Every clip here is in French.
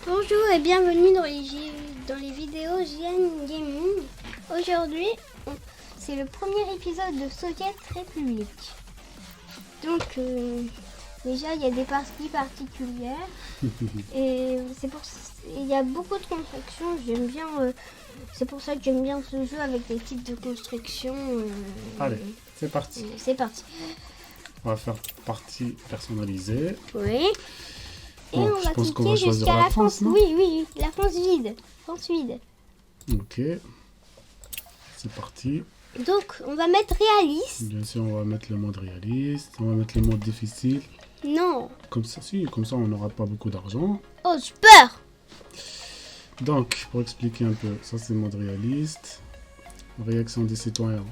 Bonjour et bienvenue dans les vidéos JN Gaming. Aujourd'hui, c'est le premier épisode de Soviet République. Donc, déjà, il y a des parties particulières. Et il y a beaucoup de constructions. J'aime bien. C'est pour ça que j'aime bien ce jeu avec des types de construction. Allez, c'est parti. C'est parti. On va faire partie personnalisée. Oui. Et Bon, on je va pense qu'on cliquer va choisir jusqu'à la la France, non? Oui, la France vide. France vide. Ok. C'est parti. Donc, on va mettre réaliste. Bien sûr, on va mettre le mode réaliste. On va mettre le mode difficile. Non. Comme ça, on n'aura pas beaucoup d'argent. Oh, j'ai peur. Donc, pour expliquer un peu, ça c'est le mode réaliste. Réaction des citoyens,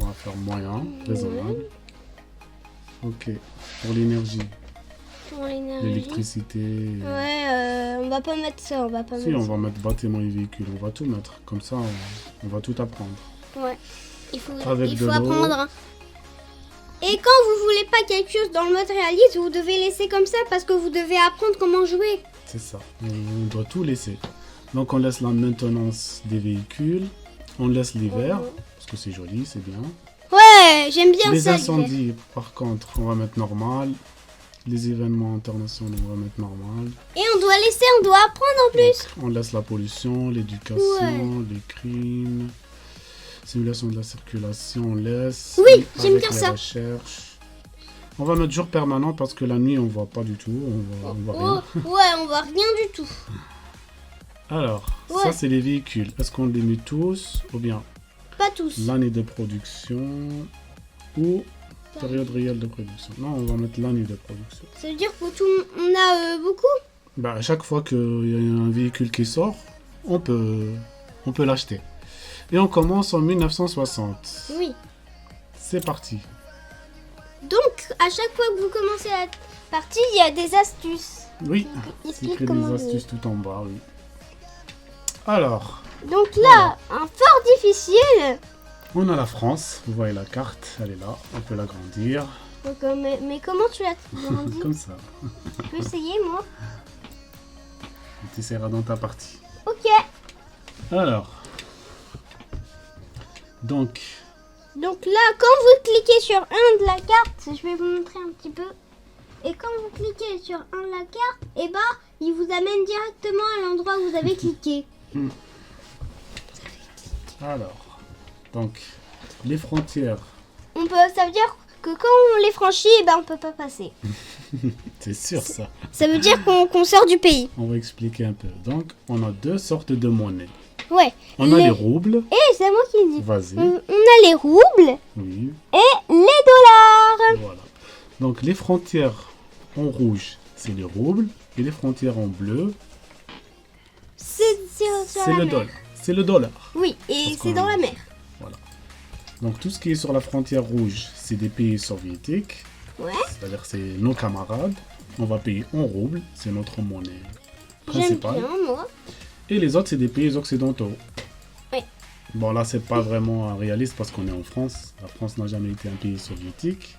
on va faire moyen, raisonnable. Ok. Pour l'énergie, Pour l'énergie. l'électricité. Ouais, on va pas mettre ça, on va pas Si, mettre on ça. va mettre bâtiment et véhicule, on va tout mettre. Comme ça, on va tout apprendre. Ouais. Il faut Avec de l'eau. apprendre. Hein. Et quand vous voulez pas quelque chose dans le mode réaliste, vous devez laisser comme ça parce que vous devez apprendre comment jouer. C'est ça. On doit tout laisser. Donc, on laisse la maintenance des véhicules. On laisse l'hiver, parce que c'est joli, c'est bien. Ouais, j'aime bien Les ça. incendies, par contre, on va mettre normal. Les événements internationaux, on va mettre normal. Et on doit apprendre en plus. Donc, on laisse la pollution, l'éducation, les crimes, simulation de la circulation, on laisse. Oui, j'aime avec bien les ça. recherches. On va mettre jour permanent parce que la nuit, on voit pas du tout. On voit rien. Ouais, on voit rien du tout. Alors, Ouais. ça, c'est les véhicules. Est-ce qu'on les met tous ou bien Pas tous. l'année de production ou période réelle de production? Non, on va mettre l'année de production. Ça veut dire que on a beaucoup. Bah, à chaque fois qu'il y a un véhicule qui sort, on peut l'acheter. Et on commence en 1960. Oui. C'est parti. Donc, à chaque fois que vous commencez la partie, il y a des astuces. Oui, Il c'est explique écrit comment des astuces tout en bas, oui. Alors, Donc là, un fort difficile. on a la France. Vous voyez la carte, elle est là. On peut l'agrandir. Donc, mais comment tu l'as grandi? Comme ça. Je peux essayer, moi. Tu essaieras dans ta partie. Ok. Alors. Donc, Là, quand vous cliquez sur un de la carte, je vais vous montrer un petit peu. Et quand vous cliquez sur un de la carte, et bah, il vous amène directement à l'endroit où vous avez cliqué. donc, les frontières. Ça veut dire que quand on les franchit, et bah, on peut pas passer. C'est sûr ça. Ça veut dire qu'on sort du pays. On va expliquer un peu. Donc, on a deux sortes de monnaies. Ouais. On a les roubles. Et c'est moi qui dis. Vas-y. On a les roubles Oui. et les dollars. Voilà. Donc, les frontières en rouge, c'est les roubles. Et les frontières en bleu, C'est c'est le dollar. C'est le dollar. Oui, et Parce c'est qu'on- dans la mer. Voilà. Donc, tout ce qui est sur la frontière rouge, c'est des pays soviétiques. Ouais. C'est-à-dire c'est nos camarades. On va payer en roubles. C'est notre monnaie J'aime principale. bien, moi. Et les autres, c'est des pays occidentaux. Oui. Bon, là, c'est pas vraiment réaliste parce qu'on est en France. La France n'a jamais été un pays soviétique.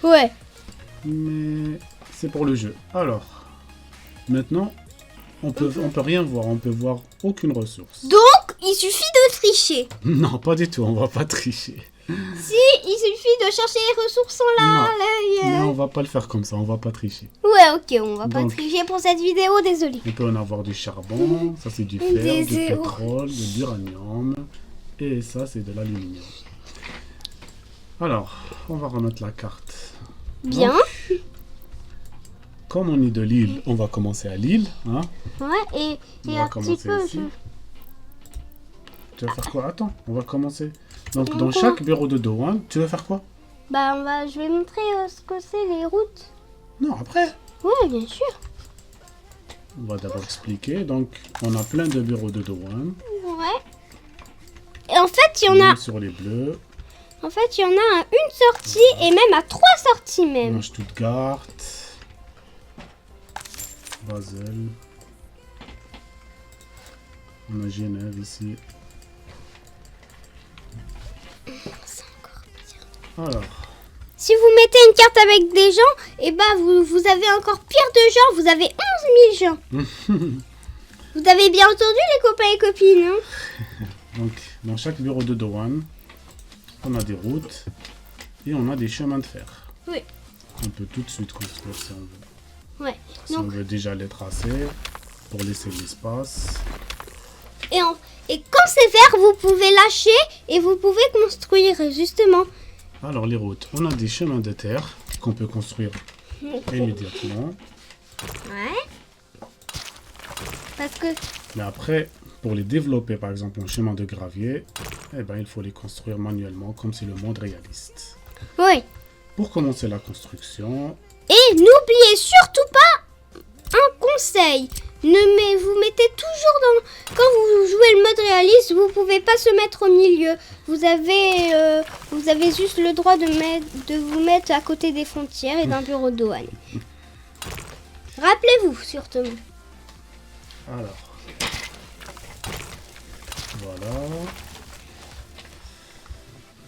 Ouais. Mais c'est pour le jeu. Alors, maintenant, on peut rien voir. On peut voir aucune ressource. Donc, il suffit de tricher. Non, pas du tout. On va pas tricher. Si, il suffit de chercher les ressources en Non. là. Mais on va pas le faire comme ça. On va pas tricher. Ouais, ok, on va pas Donc- tricher pour cette vidéo, désolé. On peut en avoir du charbon. Ça, c'est du fer, Des du zéros. pétrole, de l'uranium. Et ça, c'est de l'aluminium. Alors, on va remettre la carte. Bien. Donc, comme on est de Lille, on va commencer à Lille. Hein? Ouais, On et va un petit commencer peu. ici. Tu vas faire quoi? Attends, on va commencer. Donc, Pourquoi? dans chaque bureau de douane, tu vas faire quoi? Bah, je vais montrer ce que c'est les routes. Non, après. Ouais, bien sûr. On va d'abord expliquer. Donc, on a plein de bureaux de douane. Ouais. Et en fait, il y en a. Même sur les bleus. En fait, il y en a à une sortie et même à 3 sorties On même. a Stuttgart. Basel. On a Genève ici. Alors, Si vous mettez une carte avec des gens, et bah vous avez encore pire de gens, vous avez 11 000 gens. Vous avez bien entendu les copains et copines, hein? Donc, dans chaque bureau de douane, on a des routes et on a des chemins de fer. Oui. On peut tout de suite construire si on veut. Ouais. Si on veut déjà les tracer pour laisser l'espace. Et quand c'est vert, vous pouvez lâcher et vous pouvez construire, justement. Alors, les routes, on a des chemins de terre qu'on peut construire immédiatement. Ouais. Parce que... Mais après, pour les développer, par exemple, en chemin de gravier, eh ben, il faut les construire manuellement, comme c'est le monde réaliste. Oui. Pour commencer la construction, Et n'oubliez surtout pas un conseil. Vous mettez toujours dans... Quand vous jouez le mode réaliste, vous pouvez pas se mettre au milieu. Vous avez juste le droit de vous mettre à côté des frontières et d'un bureau de douane. Rappelez-vous, surtout. alors, voilà.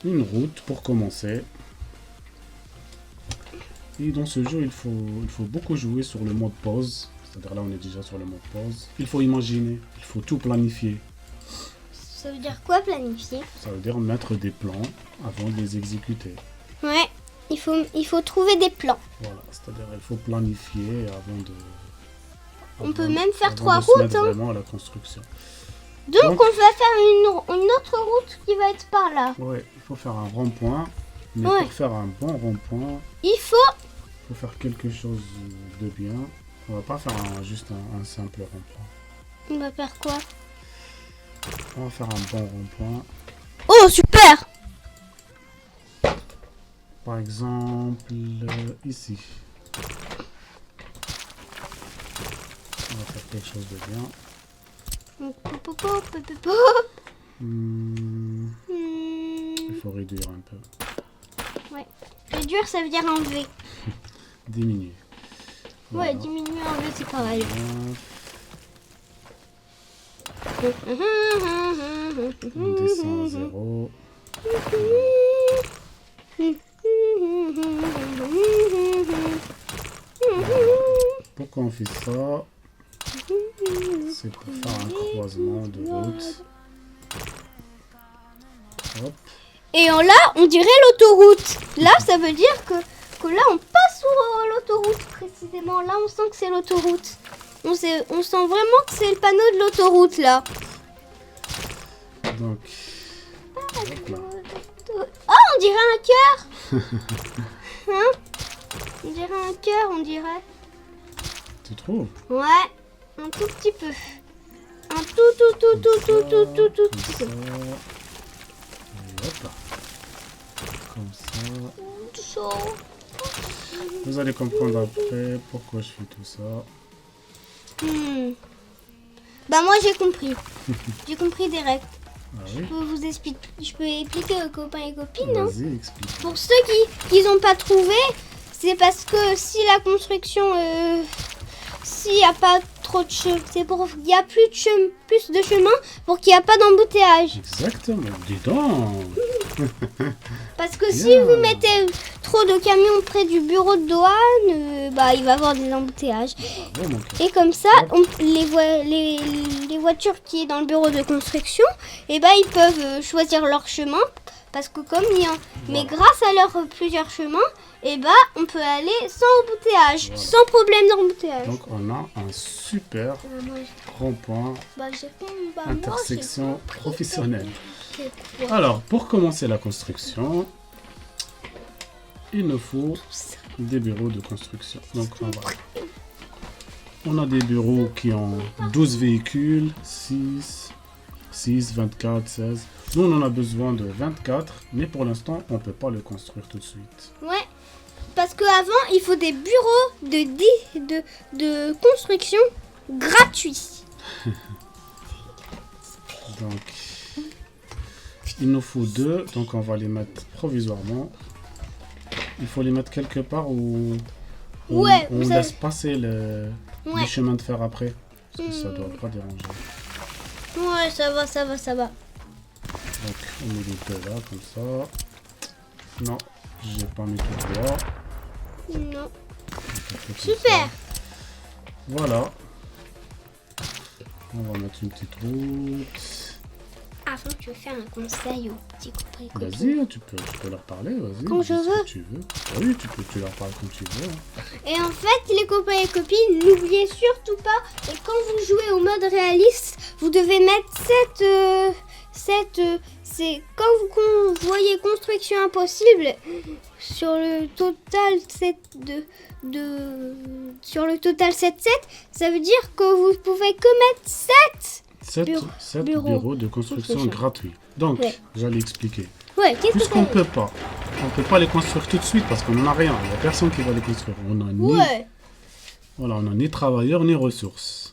Une route pour commencer. Et dans ce jeu, il faut beaucoup jouer sur le mode pause. C'est-à-dire là, on est déjà sur le mode pause. Il faut imaginer, il faut tout planifier. Ça veut dire quoi, planifier? Ça veut dire mettre des plans avant de les exécuter. Ouais, il faut trouver des plans. Voilà, c'est-à-dire il faut planifier avant de... On peut même faire avant 3 de se routes. mettre Hein. vraiment à la construction. Donc Donc- on va faire une autre route qui va être par là. Ouais, il faut faire un rond-point. Mais Ouais. pour faire un bon rond-point, Il faut... il faut faire quelque chose de bien. On va pas faire juste un simple rond-point. On va faire quoi? On va faire un bon rond-point. Oh, super! Par exemple, ici. On va faire quelque chose de bien. Il faut réduire un peu. Ouais. Réduire, ça veut dire enlever. Diminuer. Ouais, diminuer, enlever, c'est pareil. On descend à 0. Pourquoi on fait ça? C'est pour faire un croisement de route. Hop. Et là, on dirait l'autoroute. Là, ça veut dire que là, on passe sur l'autoroute, précisément. Là, on sent que c'est l'autoroute. On sent vraiment que c'est le panneau de l'autoroute, là. Donc, hop là. Oh, on dirait un cœur. Hein? On dirait un cœur, on dirait. Tu trouves? Ouais, un tout petit peu. Un tout Comme petit ça. peu. Et hop là. Comme ça. Tout ça. Vous allez comprendre après pourquoi je fais tout ça. Bah moi j'ai compris. J'ai compris direct. Ah oui? Je peux expliquer aux copains et copines. Hein. Vas-y, explique. Pour ceux qui n'ont pas trouvé, c'est parce que si la construction, s'il n'y a pas trop de chemin, c'est pour qu'il y a plus de chemin pour qu'il n'y a pas d'embouteillage. Exactement. Dis donc. Parce que si Bien. vous mettez trop de camions près du bureau de douane, bah il va y avoir des embouteillages. Bravo, mon cœur. Et comme ça, les voitures qui sont dans le bureau de construction, et bah, ils peuvent choisir leur chemin. Parce que comme il y a... Mais grâce à leurs plusieurs chemins, et bah, on peut aller sans embouteillage, Voilà. sans problème d'embouteillage. Donc, on a un super Moi, rond-point moi, intersection professionnelle. c'est quoi Alors, pour commencer la construction, il nous faut des bureaux de construction. Donc, on a des bureaux qui ont 12 véhicules, 6, 24, 16. Nous, on en a besoin de 24, mais pour l'instant, on ne peut pas le construire tout de suite. Ouais, parce qu'avant, il faut des bureaux de construction gratuits. Donc, il nous faut 2, donc on va les mettre provisoirement. Il faut les mettre quelque part où Ouais, on vous laisse savez. passer le Ouais. chemin de fer après. Parce que ça ne doit pas déranger. Ouais, ça va. Donc, on met les 2 là, comme ça. Non, j'ai pas mis tout droit. Non. Donc, on fait comme Super. ça. Voilà. On va mettre une petite route. Avant, tu veux faire un conseil aux petits copains et copines. Vas-y, tu peux leur parler, vas-y. Quand je dis ce veux. que tu veux. Oui, tu leur parles quand tu veux. Et en fait, les copains et copines, n'oubliez surtout pas, et quand vous jouez au mode réaliste, vous devez mettre c'est quand vous voyez construction impossible sur le total 7 sur le total 7, ça veut dire que vous pouvez que mettre 7 7 bureaux bureaux de construction gratuits. Donc, Ouais. j'allais expliquer. Ouais, qu'est-ce que Puisqu'on ça peut pas, les construire tout de suite parce qu'on n'en a rien. Il n'y a personne qui va les construire. On n'a ni, Ouais. voilà, on n'a ni travailleurs ni ressources.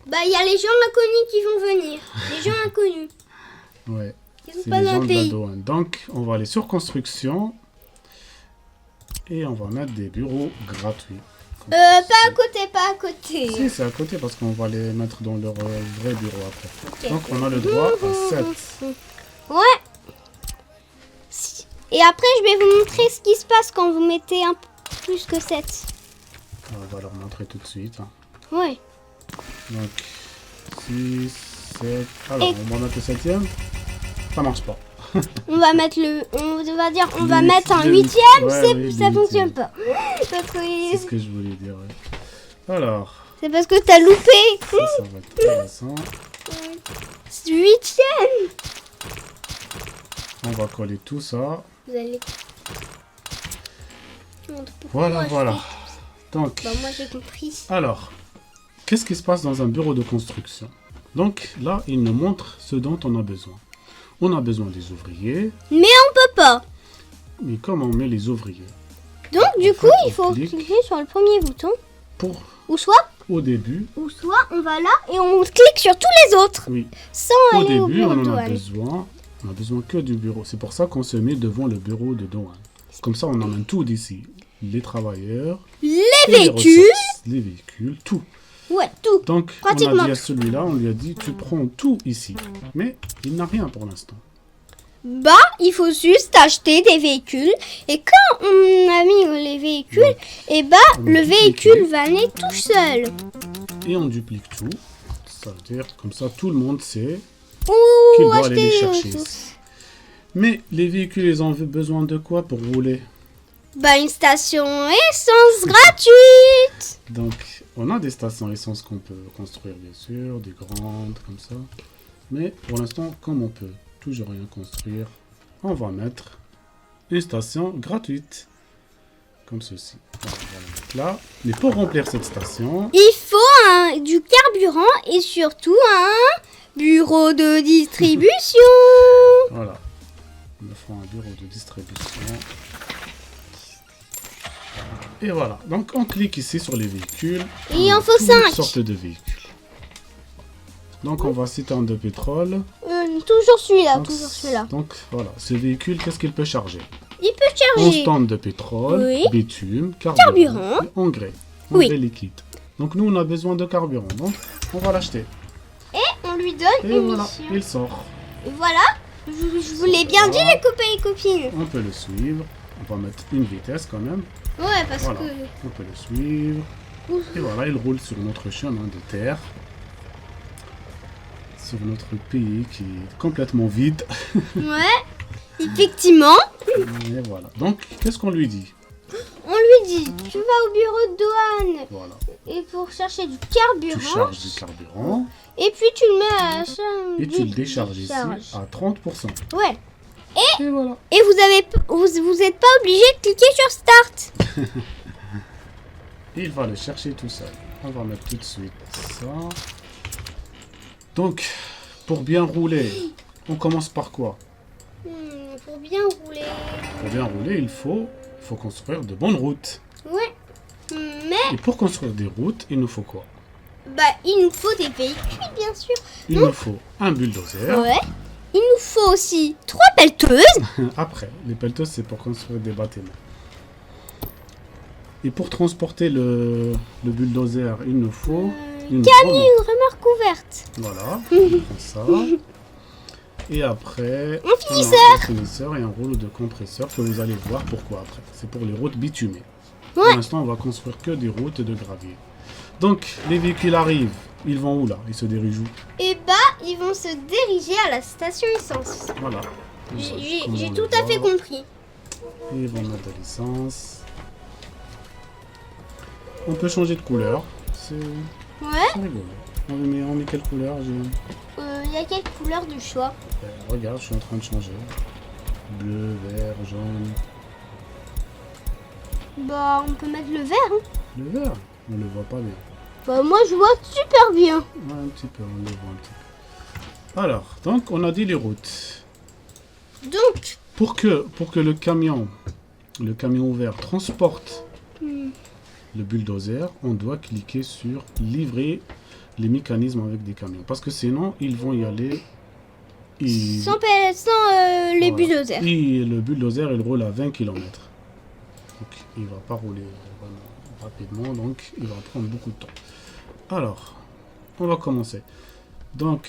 Bah, il y a les gens inconnus qui vont venir. Les gens inconnus. Ouais. Ils sont C'est pas les dans gens le de la pays. douane. Donc, on va aller sur construction et on va mettre des bureaux gratuits. Pas à côté, pas à côté. Si, c'est à côté parce qu'on va les mettre dans leur vrai bureau après. Ok. Donc, on a le droit à 7. Ouais. Et après, je vais vous montrer ce qui se passe quand vous mettez un peu plus que 7. On va leur montrer tout de suite. Hein. Ouais. Donc, 6, 7. Alors, Et- on va mettre le 7e. Ça marche pas. On va mettre on va Le mettre un huit- 8e, ouais, oui, ça le fonctionne huitième. pas. Parce C'est ce que que je voulais dire. Ouais. Alors, c'est parce que t'as loupé. ça va être intéressant. 8e. On va coller tout ça. Vous allez. Pourquoi Voilà, moi, je voilà. fais- Donc, Bah, moi j'ai compris. alors, qu'est-ce qui se passe dans un bureau de construction? Donc, là, il nous montre ce dont on a besoin. On a besoin des ouvriers. Mais on peut pas. Mais comment on met les ouvriers? Donc En du fait, coup, on il faut clique. cliquer sur le premier bouton. Pour, Ou soit au début, on va là et on clique sur tous les autres. oui, Sans au aller au début, bureau on de en a douane. besoin. On a besoin que du bureau. C'est pour ça qu'on se met devant le bureau de douane. Comme ça, on emmène tout d'ici. Les travailleurs, Les et véhicules. ressources, les véhicules, tout. Ouais, tout. Donc, on Pratiquement a dit à celui-là, on lui a dit, tu prends tout ici. Mais il n'a rien pour l'instant. Bah, il faut juste acheter des véhicules. Et quand on a mis les véhicules, et bah, On va le dupliquer. véhicule va aller tout seul. Et on duplique tout. Ça veut dire, comme ça, tout le monde sait Ou qu'il doit aller acheter les des chercher. ressources. Mais les véhicules, ils ont besoin de quoi pour rouler? Bah, une station essence gratuite. Donc, on a des stations essence qu'on peut construire, bien sûr, des grandes, comme ça. Mais pour l'instant, comme on peut toujours rien construire, on va mettre une station gratuite. Comme ceci. Voilà, on va la mettre là. Mais pour remplir cette station, Il faut du carburant et surtout un bureau de distribution. voilà. Il me faut un bureau de distribution. Et voilà. Donc, on clique ici sur les véhicules. Et il On en a faut toutes 5. sortes de véhicules. Donc, on va citer de pétrole. Toujours celui-là, Donc, toujours celui-là. Donc, voilà. Ce véhicule, qu'est-ce qu'il peut charger? Il peut 11 charger. tonnes de pétrole, Oui. bitume, Carburant. et engrais. Oui. Engrais liquide. Donc, nous, on a besoin de carburant. Donc, on va l'acheter. On lui donne Et une voilà, mission. il sort. Et voilà, je vous l'ai bien dit les copains et copines. On peut le suivre. On va mettre une vitesse quand même. Ouais, parce Voilà. On peut le suivre. que... Et voilà, il roule sur notre chemin de terre. Sur notre pays qui est complètement vide. Ouais, effectivement. Et voilà. Donc, qu'est-ce qu'on lui dit? On lui dit, tu vas au bureau de douane Voilà. et pour chercher du Tu carburant. charges du carburant Et puis tu le mets à la chaîne. et tu le décharges ici décharge. à 30%. Ouais. Et voilà. Et vous êtes pas obligé de cliquer sur Start. Et il va le chercher tout seul. On va mettre tout de suite ça. Donc, pour bien rouler, on commence par quoi? Pour bien rouler. Pour bien rouler, il faut construire de bonnes routes. Ouais. Mais, Et pour construire des routes, il nous faut quoi? bah, il nous faut des véhicules, bien sûr. Il nous faut un bulldozer. Ouais. Il nous faut aussi 3 pelleteuses. Après, les pelleteuses, c'est pour construire des bâtiments. Et pour transporter le bulldozer, il nous faut une Camion, remorque. une remorque ouverte. Voilà, on prend ça. Et après, Un on a finisseur. un finisseur et un rouleau de compresseur que vous allez voir pourquoi après. C'est pour les routes bitumées. Ouais. Pour l'instant, on va construire que des routes de gravier. Donc, les véhicules arrivent Ils vont où là? Ils se dirigent où? Et bah, ils vont se diriger à la station essence. Voilà. J'ai tout à fait compris. Ils vont mettre de l'essence. On peut changer de couleur. C'est Ouais. rigolo. On met quelle couleur? Il y a quelle couleur du choix? Regarde, je suis en train de changer. Bleu, vert, jaune. Bah, on peut mettre le vert. Hein. Le vert, on le voit pas bien. Bah, moi, je vois super bien. Ouais, un petit peu, on le voit un petit peu. Alors, donc, on a dit les routes. Donc, Pour que le camion ouvert transporte le bulldozer, on doit cliquer sur livrer les mécanismes avec des camions. Parce que sinon, ils vont y aller. sans les Voilà. bulldozers. Et le bulldozer, il roule à 20 km. Donc, il va pas rouler rapidement, donc il va prendre beaucoup de temps. Alors, on va commencer. Donc,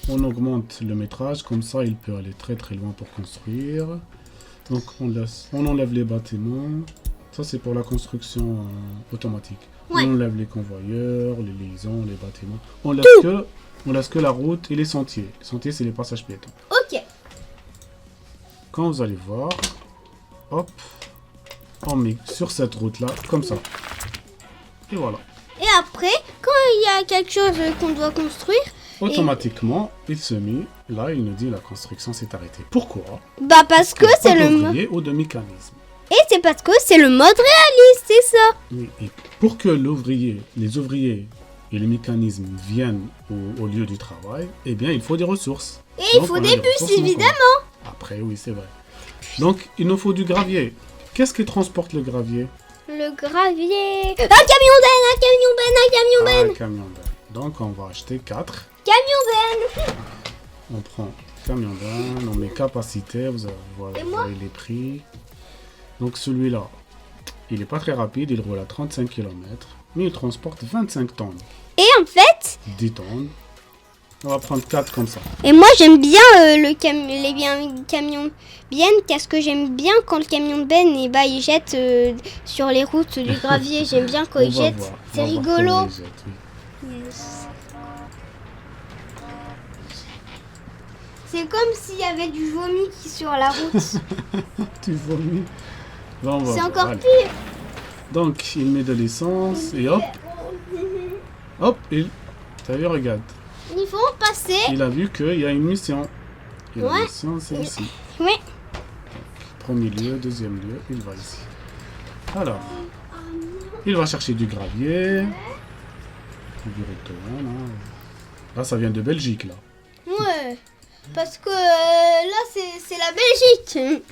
on augmente le métrage, comme ça, il peut aller très très loin pour construire. Donc, on enlève les bâtiments. Ça, c'est pour la construction automatique. Ouais. On enlève les convoyeurs, les liaisons, les bâtiments. On laisse que la route et les sentiers. Les sentiers, c'est les passages piétons. Ok. Quand vous allez voir, hop, on met sur cette route-là, comme ça. Et voilà. Et après, quand il y a quelque chose qu'on doit construire, Automatiquement, il se met, là, il nous dit la construction s'est arrêtée. Pourquoi? bah parce que c'est Pas le d'ouvrier ou de mécanisme. et c'est parce que c'est le mode réaliste, c'est ça. Oui, et pour que les ouvriers et les mécanismes viennent au lieu du travail, eh bien, il faut des ressources. Et il Donc, faut on a des bus, ressources manquantes. évidemment. Après, oui, c'est vrai. Donc, il nous faut du gravier. Qu'est-ce qui transporte le gravier? Le gravier. Un camion ben, un camion ben, un camion ben. Un camion ben. Donc, on va acheter 4. Camion ben. On prend camion ben, on met capacité, vous Et moi voyez les prix. Donc, celui-là, il n'est pas très rapide, il roule à 35 km, mais il transporte 25 tonnes. Et en fait, 10 tonnes. On va prendre 4 comme ça. et moi j'aime bien les camions ben parce que j'aime bien quand le camion ben et bah il jette sur les routes du gravier. J'aime bien quand On il va jette. voir, C'est on va voir rigolo. comment il jette, oui. Yes. C'est comme s'il y avait du vomi qui sur la route. Tu vomis. Là, on va C'est voir, encore allez. pire. Donc, il met de l'essence et hop, hop, t'as vu, regarde. Il faut passer. Il a vu qu'il y a une mission. Et la Ouais. mission, c'est ici. Oui. Premier lieu, deuxième lieu, il va ici. Alors, il va chercher du gravier. Directement, là. Là, ça vient de Belgique, là. Ouais. Parce que là c'est la Belgique.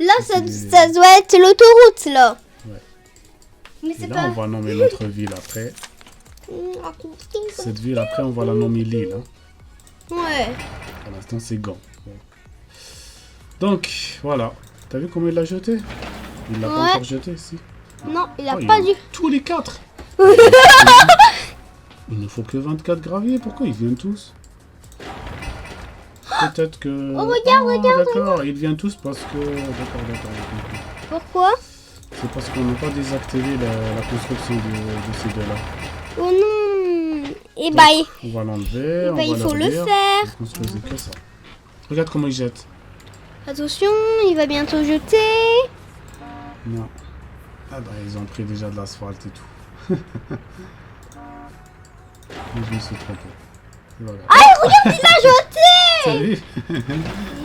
Là ça C'est- doit être l'autoroute là. Ouais. Mais Et c'est là, pas. on va nommer notre ville après. Cette ville, après, on va la nommer Lille. Hein. Ouais. Pour l'instant, c'est Gand. Donc, voilà. T'as vu comment il l'a jeté? Il l'a pas Ouais. encore jeté, si. Non, il a Oh, pas en dû. tous les 4. Il ne faut que 24 graviers. Pourquoi ils viennent tous? Peut-être que... Oh, regarde, D'accord, ils viennent tous parce que... D'accord. Pourquoi? C'est parce qu'on n'a pas désactivé la construction de ces deux-là. Oh non. Et Donc, bah, on va l'enlever, on va il faut le dire. faire. On construisait que ça. Regarde comment il jette. Attention, il va bientôt jeter. Non. Ah bah ils ont pris déjà de l'asphalte et tout. Mais je me suis trompé. Voilà. Ah, regarde, il a jeté. T'as vu?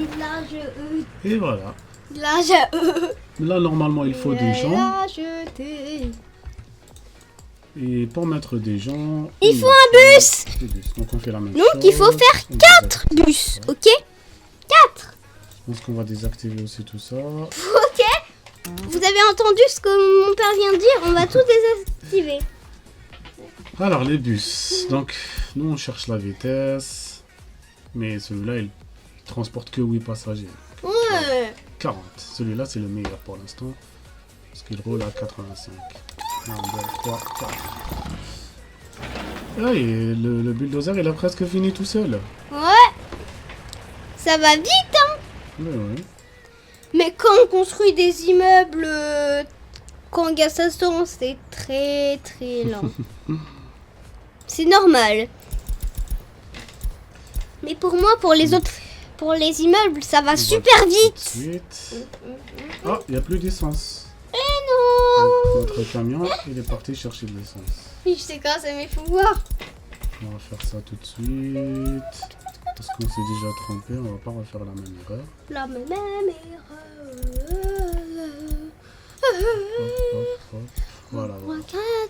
Il a jeté. Et voilà. Il a jeté. Là normalement il faut des Il gens. a jeté. Et pour mettre des gens... Il faut un bus. Des bus. Donc on fait la même chose. Donc il faut faire On 4 désactive bus, ça. ok? 4. Je pense qu'on va désactiver aussi tout ça. Ok. Vous avez entendu ce que mon père vient de dire? On va tout désactiver. Alors les bus. Donc nous on cherche la vitesse. Mais celui-là il transporte que 8 passagers. Ouais. 40. Celui-là c'est le meilleur pour l'instant. Parce qu'il roule à 85. 1, 2, 3, 4. Ah, et le bulldozer il a presque fini tout seul. Ouais. Ça va vite, hein? Oui. Mais quand on construit des immeubles, quand on gagne ça, c'est très très lent. c'est normal. Mais pour moi, pour les autres, pour les immeubles, ça va super vite. Ensuite... Ah, il n'y a plus d'essence. Eh non. Notre camion, il est parti chercher de l'essence. Je sais grâce à mes pouvoirs. On va faire ça tout de suite. Parce qu'on s'est déjà trompé, on va pas refaire la même erreur. La même erreur. Hop, hop, hop. Voilà, voilà.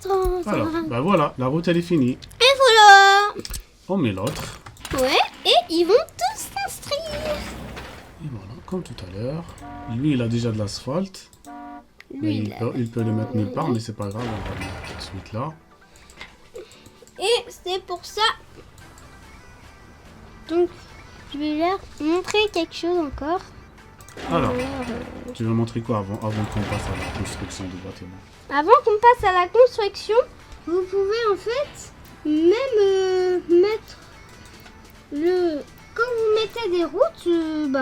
4 ans. Alors, bah voilà, la route elle est finie. Et voilà. On met l'autre. Ouais, et ils vont tous s'inscrire. Et voilà, comme tout à l'heure. Lui, il a déjà de l'asphalte. Mais Lui, il peut le mettre nulle part, mais c'est pas grave, on va le mettre tout de suite là. et c'est pour ça. Donc, je vais leur montrer quelque chose encore. Alors, tu veux montrer quoi avant qu'on passe à la construction du bâtiment? Avant qu'on passe à la construction, vous pouvez en fait même mettre le... Quand vous mettez des routes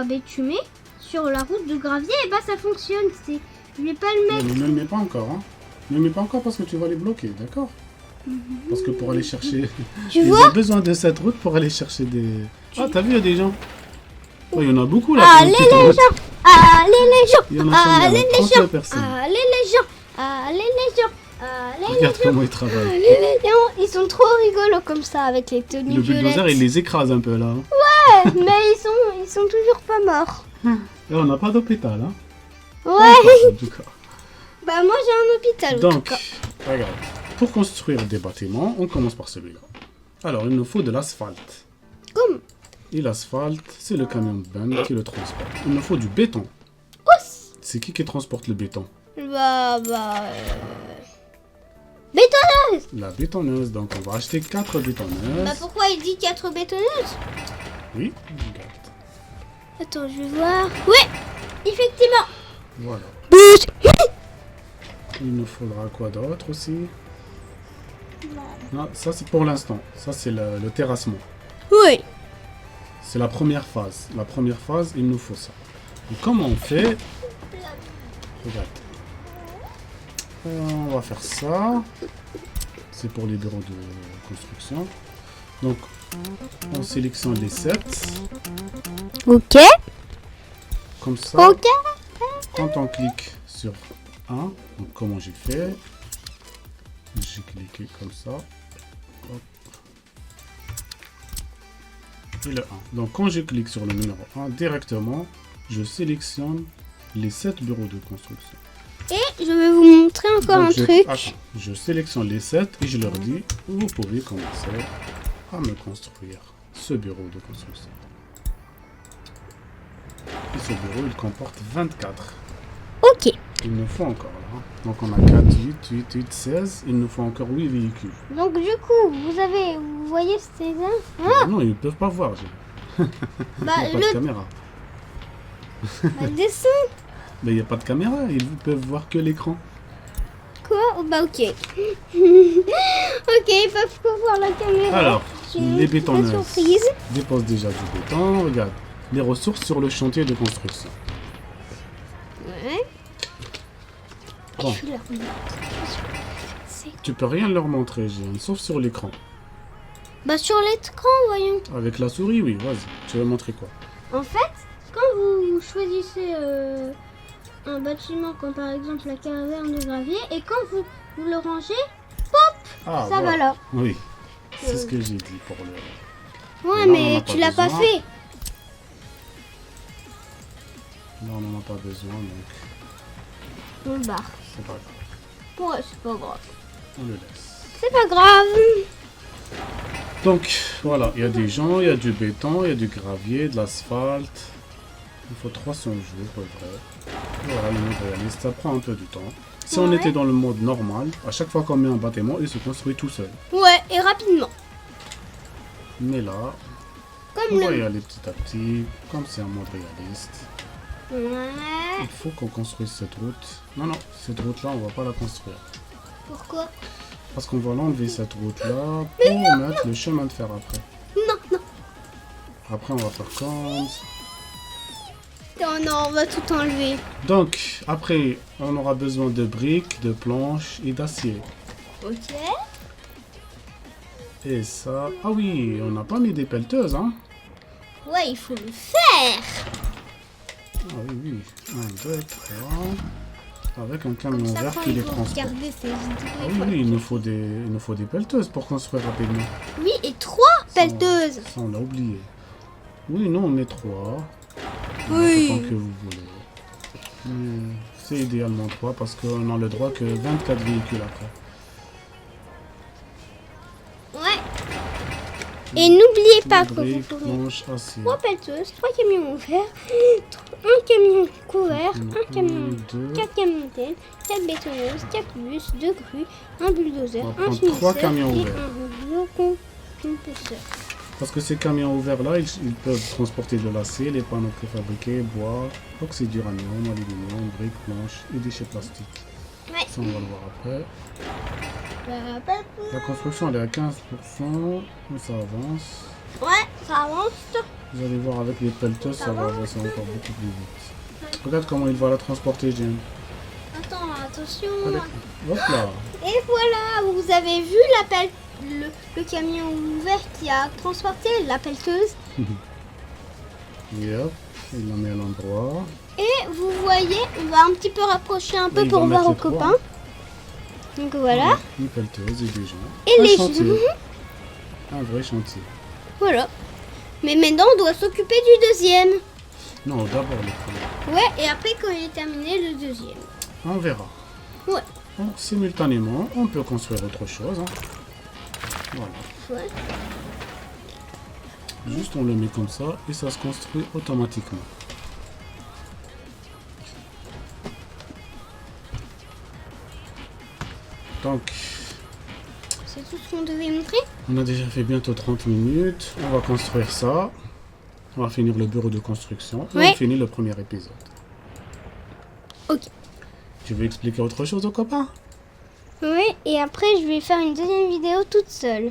bitumées sur la route de gravier, et bah ça fonctionne. Je vais pas le mettre. Mais ne le mets pas encore, hein. Ne le mets pas encore parce que tu vas les bloquer, d'accord? Parce que pour aller chercher... Tu Ils vois? ont besoin de cette route pour aller chercher des... Ah, t'as vu, il y a des gens. Oh, il y en a beaucoup là. Allez les gens! Allez les gens! Il y en a combien? Allez les 32 gens! personnes. Allez les gens! Allez les gens! Allez les Regarde gens! comment ils travaillent. Allez les gens! Ils sont trop rigolos comme ça avec les tenues Le bulldozer, violettes. il les écrase un peu là. hein. Ouais, mais ils sont toujours pas morts. Et on n'a pas d'hôpital, hein. Ouais! En tout cas. Bah moi j'ai un hôpital. en tout Donc, cas. regarde. Pour construire des bâtiments, on commence par celui-là. Alors, il nous faut de l'asphalte. Comme Et l'asphalte, c'est le camion de Ben qui le transporte. Il nous faut du béton. C'est qui transporte le béton? Bétonneuse. La bétonneuse. Donc, on va acheter 4 bétonneuses. Bah pourquoi il dit 4 bétonneuses? Oui, regarde. Attends, je vais voir. Ouais, effectivement. Voilà. Il nous faudra quoi d'autre aussi? Non, ça c'est pour l'instant. Ça c'est le terrassement. Oui. C'est la première phase. La première phase, il nous faut ça. Et comment on fait? Regarde. On va faire ça. C'est pour les bureaux de construction. Donc, on sélectionne les 7. Ok. Comme ça. Ok. Quand on clique sur 1, donc comment j'ai fait? J'ai cliqué comme ça. Hop. Et le 1. Donc quand je clique sur le numéro 1, directement, je sélectionne les 7 bureaux de construction. Et je vais vous montrer encore Donc, un truc. attends, je sélectionne les 7 et je leur dis, vous pouvez commencer à me construire ce bureau de construction. Et ce bureau, il comporte 24. Ok. Il nous faut encore là. Donc on a 4, 8, 16. Il nous faut encore 8 véhicules. Donc du coup, vous voyez ces uns. Non, ils ne peuvent pas voir. Bah Il n'y a pas de caméra. dessin. Mais il n'y a pas de caméra. Ils ne peuvent voir que l'écran. Quoi? Oh, bah ok. Ok, ils peuvent pas voir la caméra. Alors, J'ai les une bétonneuses surprise. déposent déjà du béton. Regarde, les ressources sur le chantier de construction. Ouais. Bon. Je vais leur montrer. Tu peux rien leur montrer, Jeanne, sauf sur l'écran. Bah sur l'écran, voyons. Avec la souris, oui, vas-y. Tu veux montrer quoi? En fait, quand vous choisissez un bâtiment comme par exemple la caverne de gravier et quand vous le rangez, Ah, ça va là. Oui, c'est ce que j'ai dit pour le... Ouais, Là, on en mais a tu pas l'as pas besoin. fait. Là, on n'en a pas besoin, donc On le barre. c'est pas grave. Ouais, c'est pas grave. On le laisse. C'est pas grave. Donc, voilà, il y a des gens, il y a du béton, il y a du gravier, de l'asphalte. Il faut 300 jours, vrai. Voilà, le mode réaliste, ça prend un peu du temps. Si on Ouais. était dans le mode normal, à chaque fois qu'on met un bâtiment, il se construit tout seul. Ouais, et rapidement. Mais là, Comme on va le... y aller petit à petit, comme c'est un mode réaliste. Ouais. Il faut qu'on construise cette route. Non, non, cette route-là, on va pas la construire. Pourquoi? Parce qu'on va l'enlever, cette route-là, pour mettre le chemin de fer après. Non, non. Après, on va faire comme ça. Oh non, on va tout enlever. Donc, après, on aura besoin de briques, de planches et d'acier. Ok. Et ça... Ah oui, on n'a pas mis des pelleteuses, hein. Ouais, il faut le faire. Ah oui, oui. 1, 2, 3. Avec un camion Comme ça, vert quand qui ils les vont transporte. regarder ces vidéos, Ah oui, oui, il nous faut des pelleteuses pour construire rapidement. Oui, et 3 pelleteuses. Ça, on l'a oublié. Oui, non, on met 3. Oui. Autant que vous voulez. Mais c'est idéalement 3 parce qu'on a le droit que 24 véhicules après. Ouais. Et n'oubliez pas que vous Briques, pouvez... planches, acier. 3 pelleteuses, 3 camions ouverts, un camion couvert, un camion, 2. 4 camions d'aide, 4 bétonneuses, 4 bus, 2 grues, un bulldozer, On va un prendre finisseur 3 camions et ouverts. un rouleau compresseur. Parce que ces camions ouverts là, ils peuvent transporter de l'acier, les panneaux préfabriqués, bois, oxyde d'uranium, aluminium, briques, planches et déchets plastiques. Ouais. Ça, on va le voir après. Bah, La construction, elle est à 15%, mais ça avance. ouais, ça avance. Vous allez voir avec les pelleteuses, ça va avancer encore beaucoup plus vite. Regarde comment il va la transporter, Jen. Attends, attention. Allez, hop là. Et voilà, vous avez vu le camion ouvert qui a transporté la pelleteuse. Et hop, il la met à l'endroit. Et vous voyez, on va un petit peu rapprocher un peu Il pour va voir mettre aux les trois. copains. Donc voilà. Une pelleteuse et des gens. Et Un les chantier. gens. Un vrai chantier. Voilà. Mais maintenant, on doit s'occuper du deuxième. Non, d'abord le premier. Ouais, et après, quand il est terminé, le deuxième. On verra. Ouais. Bon, simultanément, on peut construire autre chose. Hein. Voilà. Ouais. Juste on le met comme ça et ça se construit automatiquement. Donc, C'est tout ce qu'on devait montrer. on a déjà fait bientôt 30 minutes. On va construire ça. On va finir le bureau de construction. Et Ouais. on finit le premier épisode. Ok. Tu veux expliquer autre chose aux copains? Oui, et après, je vais faire une deuxième vidéo toute seule.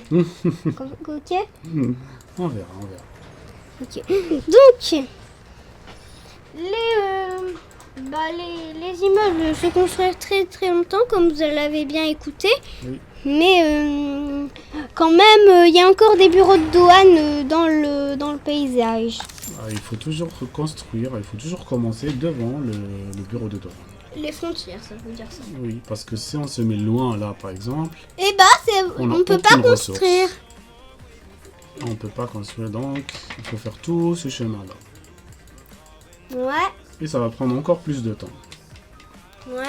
Ok. On verra, on verra. Ok. Donc, les immeubles se construisent très très longtemps, comme vous l'avez bien écouté. Oui. Mais quand même, il y a encore des bureaux de douane dans le paysage. Ah, il faut toujours reconstruire, il faut toujours commencer devant le bureau de douane. Les frontières, ça veut dire ça. Oui, parce que si on se met loin là, par exemple, Et bah, On n'a on peut pas aucune ressource. construire. on ne peut pas construire. Donc, il faut faire tout ce chemin-là. Ouais, Et ça va prendre encore plus de temps. ouais.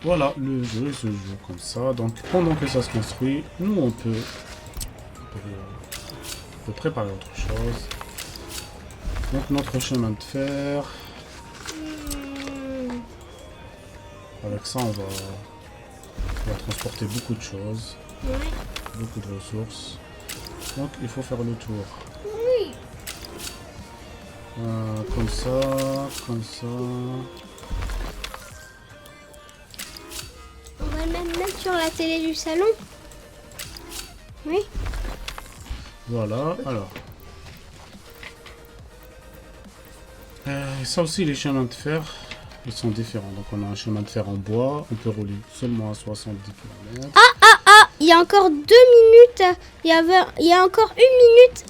Voilà, le jeu se joue comme ça. Donc, pendant que ça se construit, nous, on peut préparer autre chose. Donc, notre chemin de fer. Avec ça, on va transporter beaucoup de choses, Ouais. beaucoup de ressources. Donc, il faut faire le tour. Oui. Comme ça, comme ça. On va le mettre sur la télé du salon. Oui. Voilà, alors. Ça aussi, les chemins de fer, ils sont différents. Donc, on a un chemin de fer en bois, on peut rouler seulement à 70 km. Il y a encore 2 minutes. Il y a encore 1 minute.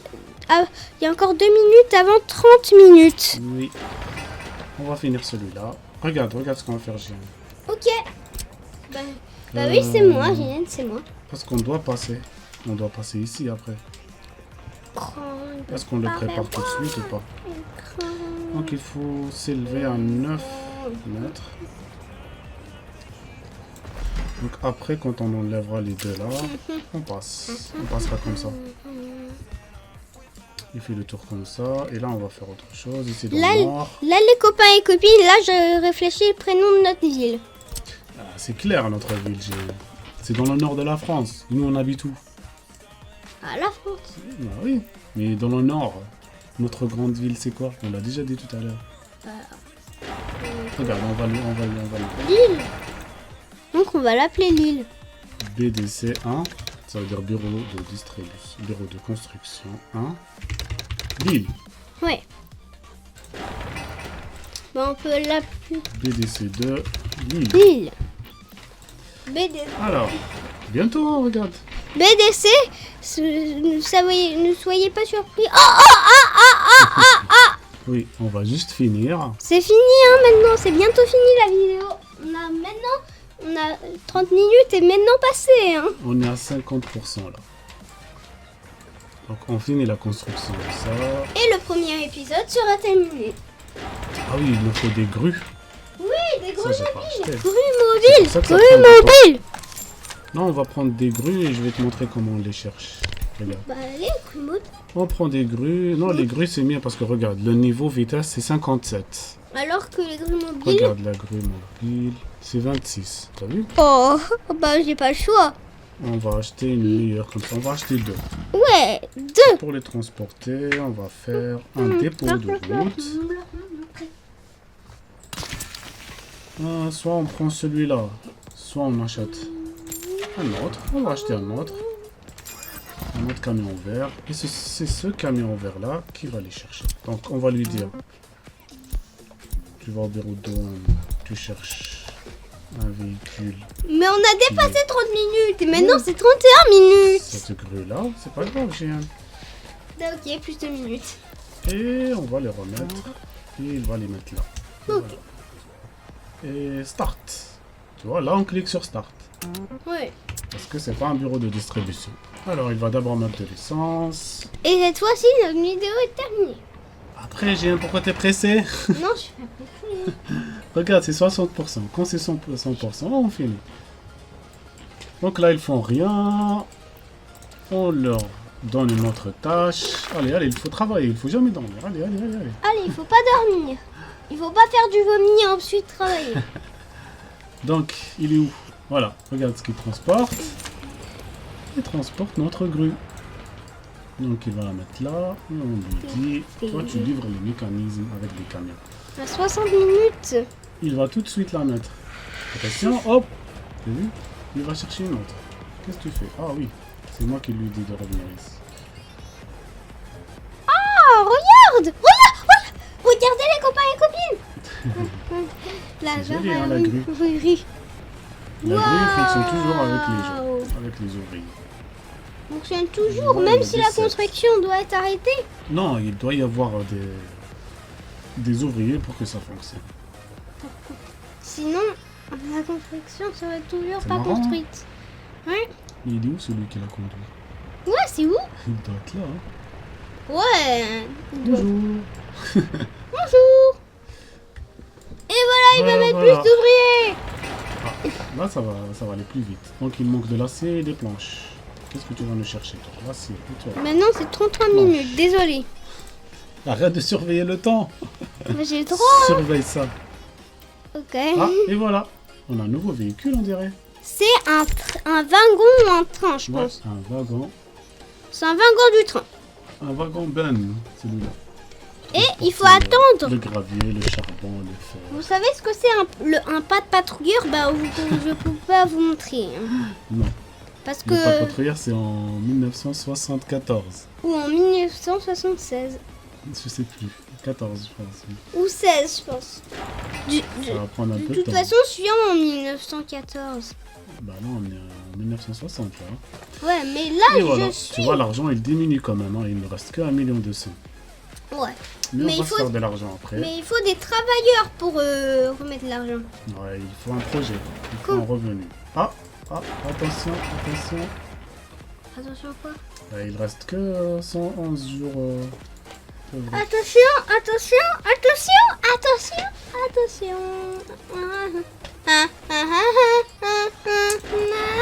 Il y a encore 2 minutes avant 30 minutes. Oui. On va finir celui-là. Regarde ce qu'on va faire, Jeanne. Ok. Bah oui, c'est moi, Jeanne, c'est moi. Parce qu'on doit passer. On doit passer ici après. Est-ce qu'on le prépare tout de suite ou pas? Donc il faut s'élever à 9 mètres. Donc après, quand on enlèvera les deux là, on passe. On passera comme ça. Il fait le tour comme ça. Et là, on va faire autre chose. Ici, dans Là, le nord. là, les copains et copines, là, je réfléchis le prénom de notre ville. Ah, c'est clair, notre ville. C'est dans le nord de la France. Et nous, on habite où? Ah, la France. Ah oui, mais dans le nord, notre grande ville, c'est quoi? On l'a déjà dit tout à l'heure. Regarde, on va le Lille. Donc, on va l'appeler Lille. BDC 1, ça veut dire bureau de distribution, bureau de construction 1, Lille. Ouais. Bon, on peut l'appeler BDC 2, Lille. Lille. BD. Alors, bientôt, regarde. BDC, ne soyez pas surpris. Oh, Oui, on va juste finir. c'est fini hein, maintenant, c'est bientôt fini la vidéo. On a 30 minutes et maintenant passé. Hein. On est à 50% là. Donc on finit la construction de ça. Et le premier épisode sera terminé. Ah oui, il nous faut des grues. Oui, des grues Ça, j'ai pas acheté. mobiles. Grues C'est pour ça que ça mobiles. prend Grues du temps. mobiles. Non, on va prendre des grues et je vais te montrer comment on les cherche. Regarde. Bah allez, grues mobiles. On prend des grues. Non, les grues c'est mieux parce que regarde, le niveau vitesse c'est 57. Alors que les grues mobiles... Regarde la grue mobile, c'est 26. T'as vu? Oh, bah j'ai pas le choix. On va acheter une meilleure comme ça. On va acheter deux. Ouais, 2. Pour les transporter, on va faire un dépôt de route. Soit on prend celui-là, soit on achète un autre. On va acheter un autre camion vert. Et c'est ce camion vert là qui va les chercher. Donc on va lui dire, tu vas au bureau de douane, tu cherches un véhicule. Mais on a dépassé 30 minutes et maintenant c'est 31 minutes. Cette grue là, c'est pas grave, j'ai un. Ok, plus de minutes. Et on va les remettre. Et il va les mettre là. Voilà. Et start. Tu vois, là on clique sur start. Ouais. Parce que c'est pas un bureau de distribution. Alors il va d'abord mettre de l'essence. Et cette fois-ci, notre vidéo est terminée. Après, j'ai un pourquoi t'es pressé. Non, je suis pas pressée. Regarde, c'est 60%. Quand c'est 100%, on finit. Donc là, ils font rien. On leur donne une autre tâche. Allez, allez, il faut travailler. Il faut jamais dormir. Allez, allez, allez, allez. Allez, il faut pas dormir. Il faut pas faire du vomi et ensuite travailler. Donc, il est où? Voilà, regarde ce qu'il transporte. Il transporte notre grue. Donc, il va la mettre là. Et on lui dit, toi, tu livres les mécanismes avec des camions. À 60 minutes. Il va tout de suite la mettre. Attention, hop. T'as vu? Il va chercher une autre. Qu'est-ce que tu fais? Ah oui, c'est moi qui lui dis de revenir ici. Oh, regarde. Regardez les copains et copines. C'est joli, hein, la grue. Oui. La grue fonctionne toujours avec les gens, avec les ouvriers. Fonctionne toujours, Ouais, même le si la 17. construction doit être arrêtée. Non, il doit y avoir des ouvriers pour que ça fonctionne. Sinon, la construction serait toujours C'est pas marrant, hein. construite. Ouais. Il est où celui qui l'a conduit? Ouais, c'est où? Il doit être là. Hein. Ouais. Bonjour. Bonjour. Et voilà, il va mettre plus d'ouvriers. Là, ça va aller plus vite. Donc, il manque de l'acier et des planches. Qu'est-ce que tu vas nous chercher, toi? L'acier, et toi? Maintenant, c'est 33 minutes. Désolé. Arrête de surveiller le temps. J'ai trop. Surveille ça. Ok. Ah, et voilà. On a un nouveau véhicule, on dirait. C'est un wagon ou un train, je Ouais, pense. un wagon. C'est un wagon du train. Un wagon Ben, celui-là. Et il faut Transporter attendre. le gravier, le charbon, le fer. Vous savez ce que c'est un pas de patrouilleur? Bah, je peux pas vous montrer. Hein. Non, Parce le pas que. patrouilleur, c'est en 1974. Ou en 1976. Je sais plus. 14, je pense. Oui. Ou 16, je pense. Ça va prendre un De peu de toute temps. façon, je suis en 1914. Bah non, on est en 1960 là. Ouais, mais là, Et voilà, je suis. tu vois, l'argent il diminue quand même. Hein. Il ne reste que 1 million de cents. Ouais. Mais, Mais on il va faut- se faire de l'argent après. Mais il faut des travailleurs pour remettre l'argent. Ouais, il faut un projet. Il faut Cool. un revenu. Ah, attention, attention. Attention quoi? Il reste que 111 jours. œuvrés. Attention, attention, attention, attention, attention.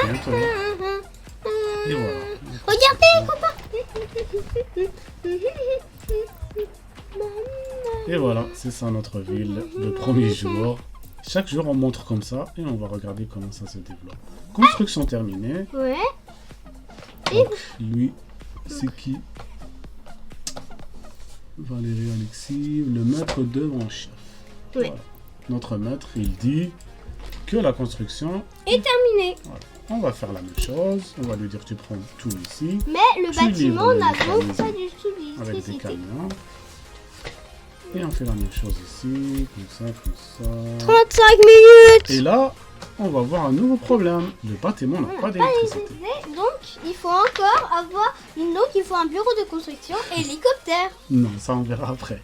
Bientôt. Et voilà. Regardez les copains. Et voilà, c'est ça notre ville, le premier jour. Chaque jour on montre comme ça et on va regarder comment ça se développe. Construction terminée. Ouais. Donc lui, c'est qui? Valérie Alexis, le maître d'œuvre en chef. Ouais. Voilà. Notre maître, il dit que la construction, Et terminé. voilà. On va faire la même chose. On va lui dire tu prends tout ici Mais le Tu bâtiment livres n'a les donc mécanismes pas du tout avec des d'électricité. camions. Et on fait la même chose ici, comme ça, comme ça. 35 minutes. Et là, on va voir un nouveau problème. Le bâtiment n'a pas d'électricité. Donc, il faut encore avoir... Donc, il faut un bureau de construction et hélicoptère. Non, ça on verra après.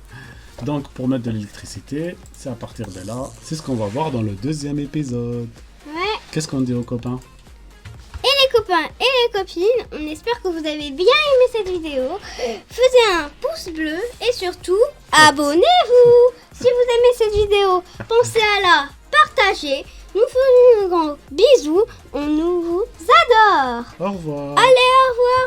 Donc, pour mettre de l'électricité, c'est à partir de là. C'est ce qu'on va voir dans le deuxième épisode. Ouais. Qu'est-ce qu'on dit aux copains? Les copains et les copines, on espère que vous avez bien aimé cette vidéo. Faisez un pouce bleu et surtout, abonnez-vous. Si vous aimez cette vidéo, pensez à la partager. Nous faisons un grand bisou. On nous adore. Au revoir. Allez, au revoir.